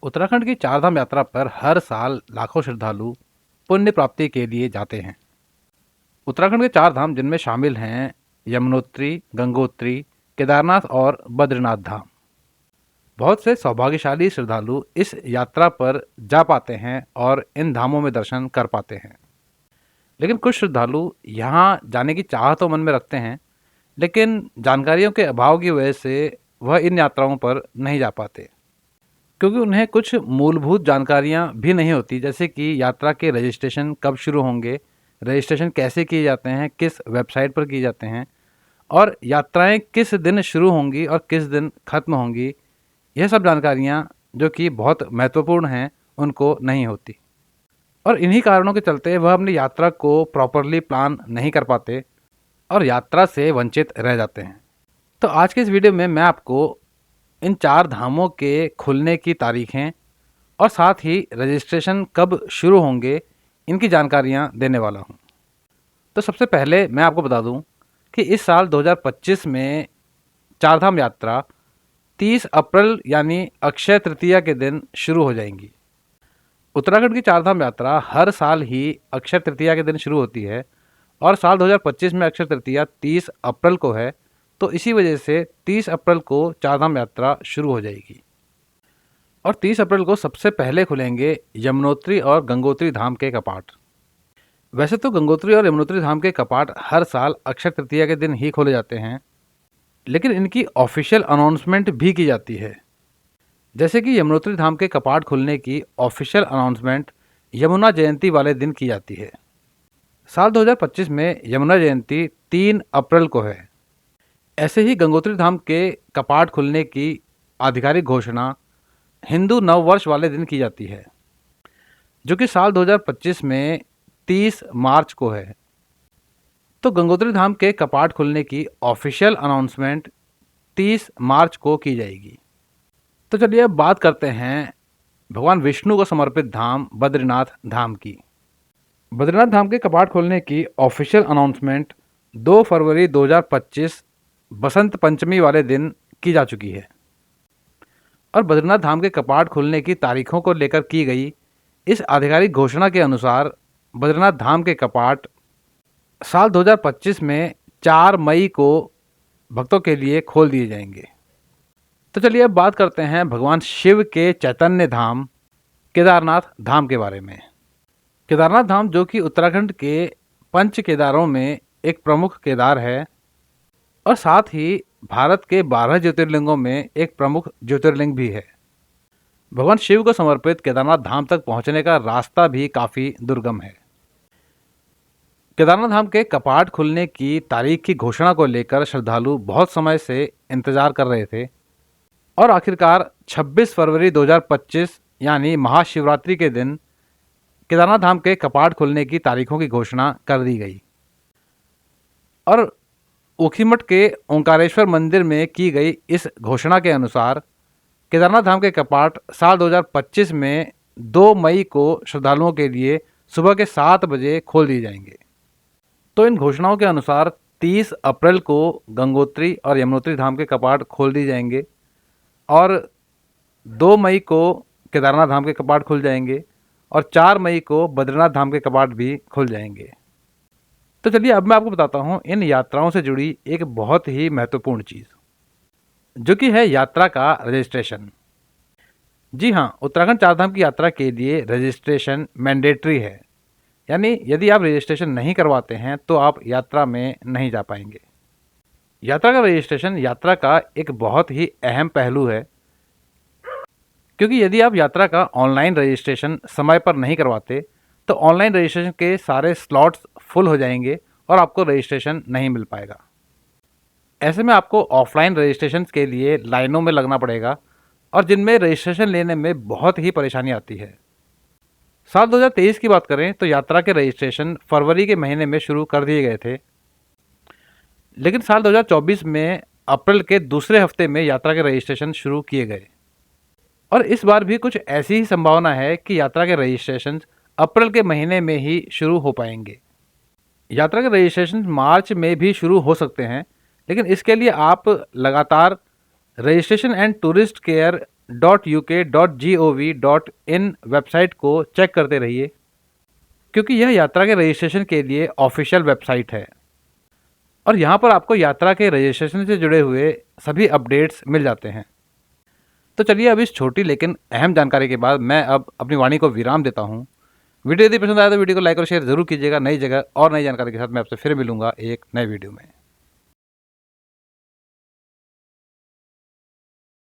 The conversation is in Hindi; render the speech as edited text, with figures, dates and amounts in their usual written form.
उत्तराखंड की चारधाम यात्रा पर हर साल लाखों श्रद्धालु पुण्य प्राप्ति के लिए जाते हैं। उत्तराखंड के चार धाम जिनमें शामिल हैं यमुनोत्री, गंगोत्री, केदारनाथ और बद्रीनाथ धाम। बहुत से सौभाग्यशाली श्रद्धालु इस यात्रा पर जा पाते हैं और इन धामों में दर्शन कर पाते हैं। लेकिन कुछ श्रद्धालु यहाँ जाने की चाह तो मन में रखते हैं, लेकिन जानकारियों के अभाव की वजह से वह इन यात्राओं पर नहीं जा पाते, क्योंकि उन्हें कुछ मूलभूत जानकारियां भी नहीं होती, जैसे कि यात्रा के रजिस्ट्रेशन कब शुरू होंगे, रजिस्ट्रेशन कैसे किए जाते हैं, किस वेबसाइट पर किए जाते हैं, और यात्राएं किस दिन शुरू होंगी और किस दिन ख़त्म होंगी। यह सब जानकारियां जो कि बहुत महत्वपूर्ण हैं, उनको नहीं होती। और इन्हीं कारणों के चलते वह अपनी यात्रा को प्रॉपरली प्लान नहीं कर पाते और यात्रा से वंचित रह जाते हैं। तो आज के इस वीडियो में मैं आपको इन चार धामों के खुलने की तारीखें और साथ ही रजिस्ट्रेशन कब शुरू होंगे, इनकी जानकारियां देने वाला हूं। तो सबसे पहले मैं आपको बता दूं कि इस साल 2025 में चारधाम यात्रा 30 अप्रैल यानी अक्षय तृतीया के दिन शुरू हो जाएंगी। उत्तराखंड की चारधाम यात्रा हर साल ही अक्षय तृतीया के दिन शुरू होती है और साल 2025 में अक्षय तृतीया 30 अप्रैल को है, तो इसी वजह से 30 अप्रैल को चारधाम यात्रा शुरू हो जाएगी। और 30 अप्रैल को सबसे पहले खुलेंगे यमुनोत्री और गंगोत्री धाम के कपाट। वैसे तो गंगोत्री और यमुनोत्री धाम के कपाट हर साल अक्षय तृतीया के दिन ही खोले जाते हैं, लेकिन इनकी ऑफिशियल अनाउंसमेंट भी की जाती है। जैसे कि यमुनोत्री धाम के कपाट खुलने की ऑफिशियल अनाउंसमेंट यमुना जयंती वाले दिन की जाती है। साल 2025 में यमुना जयंती 3 अप्रैल को है। ऐसे ही गंगोत्री धाम के कपाट खुलने की आधिकारिक घोषणा हिंदू नव वर्ष वाले दिन की जाती है, जो कि साल 2025 में 30 मार्च को है। तो गंगोत्री धाम के कपाट खुलने की ऑफिशियल अनाउंसमेंट 30 मार्च को की जाएगी। तो चलिए अब बात करते हैं भगवान विष्णु को समर्पित धाम बद्रीनाथ धाम की। बद्रीनाथ धाम के कपाट खोलने की ऑफिशियल अनाउंसमेंट 2 फरवरी 2025 बसंत पंचमी वाले दिन की जा चुकी है। और बद्रीनाथ धाम के कपाट खुलने की तारीखों को लेकर की गई इस आधिकारिक घोषणा के अनुसार बद्रीनाथ धाम के कपाट साल 2025 में 4 मई को भक्तों के लिए खोल दिए जाएंगे। तो चलिए अब बात करते हैं भगवान शिव के चैतन्य धाम केदारनाथ धाम के बारे में। केदारनाथ धाम जो कि उत्तराखंड के पंच केदारों में एक प्रमुख केदार है और साथ ही भारत के 12 ज्योतिर्लिंगों में एक प्रमुख ज्योतिर्लिंग भी है। भगवान शिव को समर्पित केदारनाथ धाम तक पहुंचने का रास्ता भी काफ़ी दुर्गम है। केदारनाथ धाम के कपाट खुलने की तारीख की घोषणा को लेकर श्रद्धालु बहुत समय से इंतजार कर रहे थे और आखिरकार 26 फरवरी 2025 यानी महाशिवरात्रि के दिन केदारनाथ धाम के कपाट खुलने की तारीखों की घोषणा कर दी गई। और ऊखीमठ के ओंकारेश्वर मंदिर में की गई इस घोषणा के अनुसार केदारनाथ धाम के कपाट साल 2025 में 2 मई को श्रद्धालुओं के लिए सुबह के 7 बजे खोल दिए जाएंगे। तो इन घोषणाओं के अनुसार 30 अप्रैल को गंगोत्री और यमुनोत्री धाम के कपाट खोल दिए जाएंगे और 2 मई को केदारनाथ धाम के कपाट खुल जाएंगे और 4 मई को बद्रीनाथ धाम के कपाट भी खुल जाएंगे। तो चलिए अब मैं आपको बताता हूँ इन यात्राओं से जुड़ी एक बहुत ही महत्वपूर्ण चीज़, जो कि है यात्रा का रजिस्ट्रेशन। जी हाँ, उत्तराखंड चारधाम की यात्रा के लिए रजिस्ट्रेशन मैंडेटरी है, यानी यदि आप रजिस्ट्रेशन नहीं करवाते हैं तो आप यात्रा में नहीं जा पाएंगे। यात्रा का रजिस्ट्रेशन यात्रा का एक बहुत ही अहम पहलू है, क्योंकि यदि आप यात्रा का ऑनलाइन रजिस्ट्रेशन समय पर नहीं करवाते तो ऑनलाइन रजिस्ट्रेशन के सारे स्लॉट्स फुल हो जाएंगे और आपको रजिस्ट्रेशन नहीं मिल पाएगा। ऐसे में आपको ऑफलाइन रजिस्ट्रेशन के लिए लाइनों में लगना पड़ेगा और जिनमें रजिस्ट्रेशन लेने में बहुत ही परेशानी आती है। साल 2023 की बात करें तो यात्रा के रजिस्ट्रेशन फरवरी के महीने में शुरू कर दिए गए थे, लेकिन साल 2024 में अप्रैल के दूसरे हफ्ते में यात्रा के रजिस्ट्रेशन शुरू किए गए। और इस बार भी कुछ ऐसी ही संभावना है कि यात्रा के रजिस्ट्रेशन अप्रैल के महीने में ही शुरू हो पाएंगे। यात्रा के रजिस्ट्रेशन मार्च में भी शुरू हो सकते हैं, लेकिन इसके लिए आप लगातार registration and tourist care www.uk.gov.in website को चेक करते रहिए, क्योंकि यह यात्रा के रजिस्ट्रेशन के लिए ऑफिशियल वेबसाइट है और यहाँ पर आपको यात्रा के रजिस्ट्रेशन से जुड़े हुए सभी अपडेट्स मिल जाते हैं। तो चलिए, अब इस छोटी लेकिन अहम जानकारी के बाद मैं अब अपनी वाणी को विराम देता हूँ। वीडियो यदि पसंद आया तो वीडियो को लाइक और शेयर जरूर कीजिएगा। नई जगह और नई जानकारी के साथ मैं आपसे फिर मिलूंगा एक नए वीडियो में।